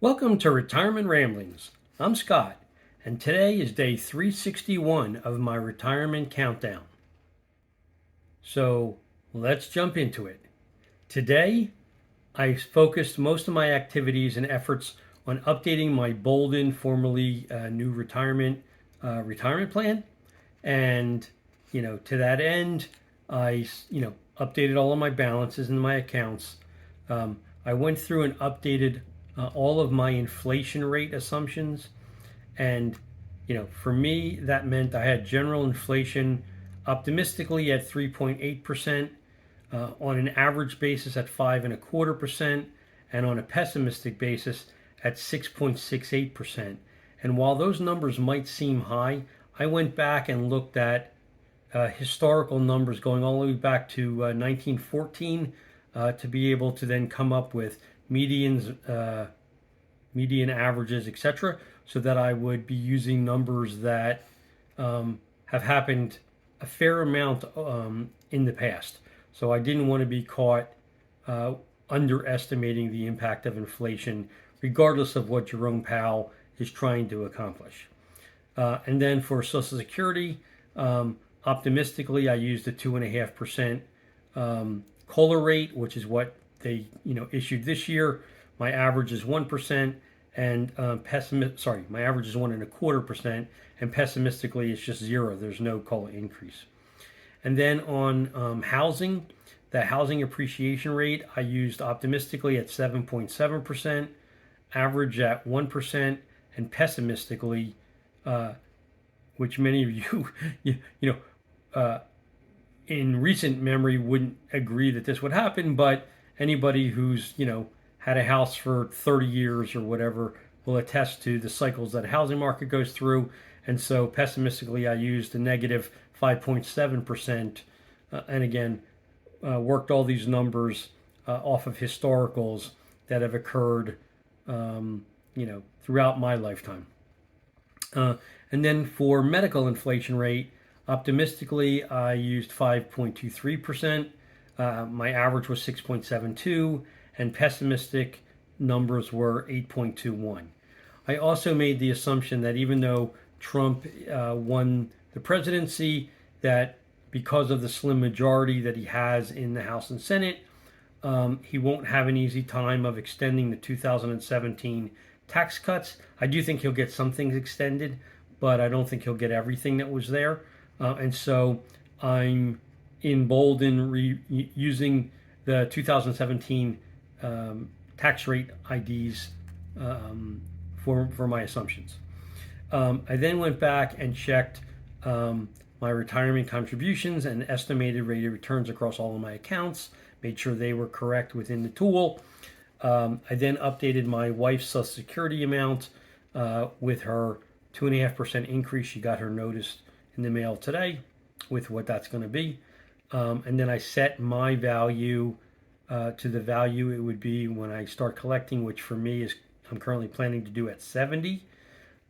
Welcome to Retirement Ramblings. I'm Scott, and today is day 361 of my retirement countdown. So let's jump into it. Today, I focused most of my activities and efforts on updating my Boldin, formerly new retirement plan, and to that end, I updated all of my balances in my accounts. I went through and updated all of my inflation rate assumptions. And, for me, that meant I had general inflation optimistically at 3.8%, on an average basis at 5.25%, and on a pessimistic basis at 6.68%. And while those numbers might seem high, I went back and looked at historical numbers going all the way back to 1914 to be able to then come up with medians, median averages, etc., so that I would be using numbers that have happened a fair amount in the past. So I didn't want to be caught underestimating the impact of inflation, regardless of what Jerome Powell is trying to accomplish. And then for Social Security, optimistically, I used a 2.5% COLA rate, which is what they issued this year. My average is 1%, and my average is 1.25%, and pessimistically, it's just zero. There's no COLA increase. And then on housing, the housing appreciation rate, I used optimistically at 7.7%, average at 1%, and pessimistically, which many of you, in recent memory wouldn't agree that this would happen, but anybody who's, had a house for 30 years or whatever will attest to the cycles that a housing market goes through. And so pessimistically, I used a negative 5.7%, and again, worked all these numbers off of historicals that have occurred, throughout my lifetime. And then for medical inflation rate, optimistically, I used 5.23%. My average was 6.72, and pessimistic numbers were 8.21. I also made the assumption that even though Trump won the presidency, that because of the slim majority that he has in the House and Senate, he won't have an easy time of extending the 2017 tax cuts. I do think he'll get some things extended, but I don't think he'll get everything that was there. And so I'm in Boldin using the 2017 tax rate IDs for my assumptions. I then went back and checked my retirement contributions and estimated rate of returns across all of my accounts, made sure they were correct within the tool. I then updated my wife's Social Security amount with her 2.5% increase. She got her notice in the mail today with what that's going to be. And then I set my value to the value it would be when I start collecting, which for me is I'm currently planning to do at 70.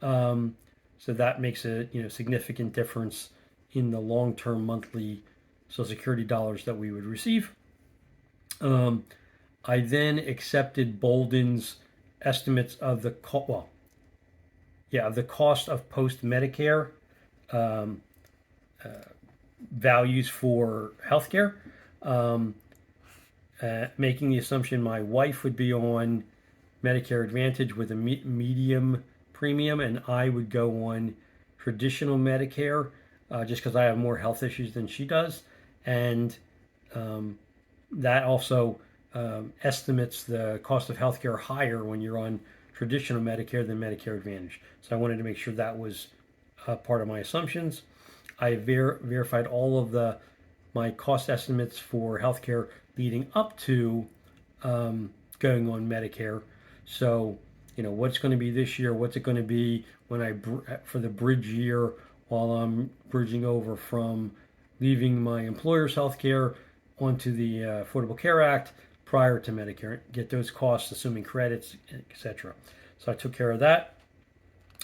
So that makes a significant difference in the long-term monthly Social Security dollars that we would receive. I then accepted Boldin's estimates of the cost of post-Medicare values for healthcare. Making the assumption my wife would be on Medicare Advantage with a medium premium, and I would go on traditional Medicare just because I have more health issues than she does. And that also estimates the cost of healthcare higher when you're on traditional Medicare than Medicare Advantage. So I wanted to make sure that was part of my assumptions. I verified all of my cost estimates for healthcare leading up to going on Medicare. So, what's going to be this year? What's it going to be for the bridge year while I'm bridging over from leaving my employer's healthcare onto the Affordable Care Act prior to Medicare? Get those costs, assuming credits, etc. So I took care of that.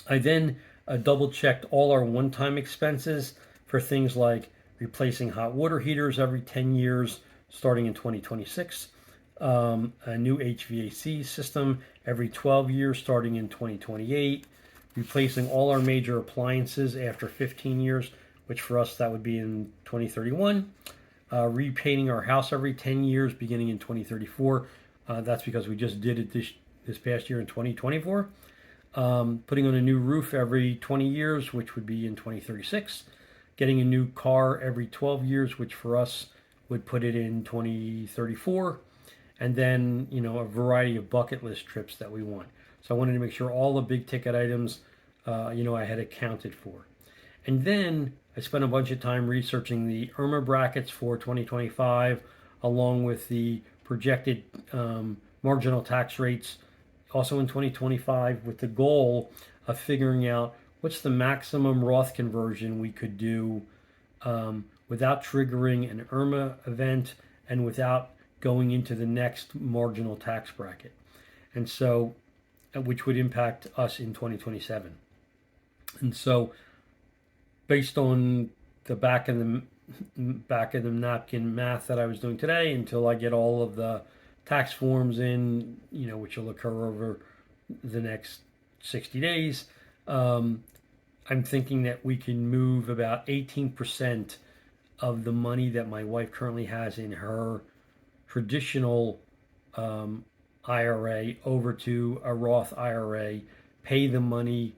I then double checked all our one-time expenses for things like replacing hot water heaters every 10 years starting in 2026, a new HVAC system every 12 years starting in 2028, replacing all our major appliances after 15 years, which for us that would be in 2031, repainting our house every 10 years beginning in 2034. That's because we just did it this past year in 2024. Putting on a new roof every 20 years, which would be in 2036. Getting a new car every 12 years, which for us would put it in 2034. And then, a variety of bucket list trips that we want. So I wanted to make sure all the big ticket items, I had accounted for. And then I spent a bunch of time researching the IRMA brackets for 2025, along with the projected marginal tax rates also in 2025, with the goal of figuring out what's the maximum Roth conversion we could do without triggering an IRMA event and without going into the next marginal tax bracket. And so, which would impact us in 2027. And so, based on the back of the napkin math that I was doing today, until I get all of the tax forms in, which will occur over the next 60 days, I'm thinking that we can move about 18% of the money that my wife currently has in her traditional IRA over to a Roth IRA, pay the money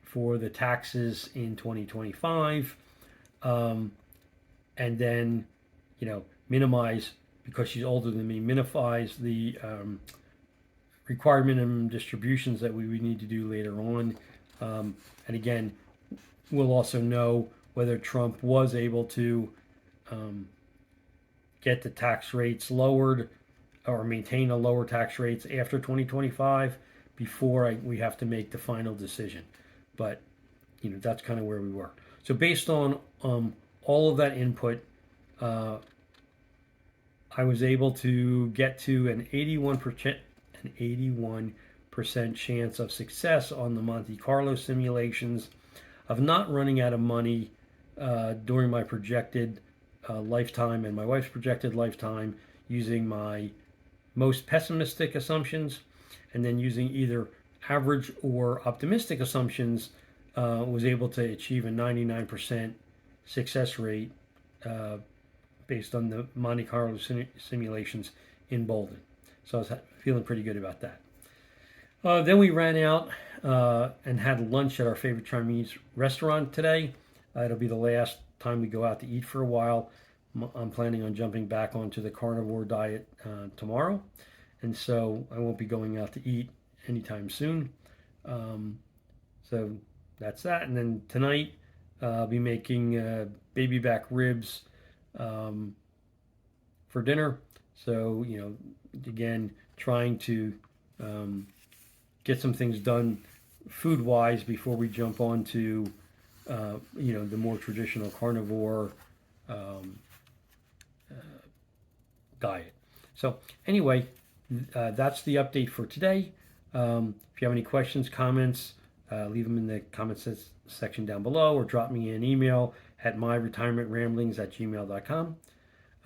for the taxes in 2025, and then, minimize, because she's older than me, minimize the required minimum distributions that we would need to do later on. And again, we'll also know whether Trump was able to get the tax rates lowered or maintain a lower tax rates after 2025 before we have to make the final decision. But that's kind of where we were. So based on all of that input, I was able to get to an 81% chance of success on the Monte Carlo simulations, of not running out of money during my projected lifetime and my wife's projected lifetime, using my most pessimistic assumptions, and then using either average or optimistic assumptions, was able to achieve a 99% success rate based on the Monte Carlo simulations in Boldin. So I was feeling pretty good about that. Then we ran out and had lunch at our favorite Chinese restaurant today. It'll be the last time we go out to eat for a while. I'm planning on jumping back onto the carnivore diet tomorrow, and so I won't be going out to eat anytime soon. So that's that. And then tonight I'll be making baby back ribs for dinner. So, again, trying to get some things done food-wise before we jump onto, the more traditional carnivore diet. So anyway, that's the update for today. If you have any questions, comments, leave them in the comments section down below, or drop me an email at myretirementramblings@gmail.com.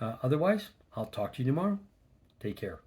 Otherwise, I'll talk to you tomorrow. Take care.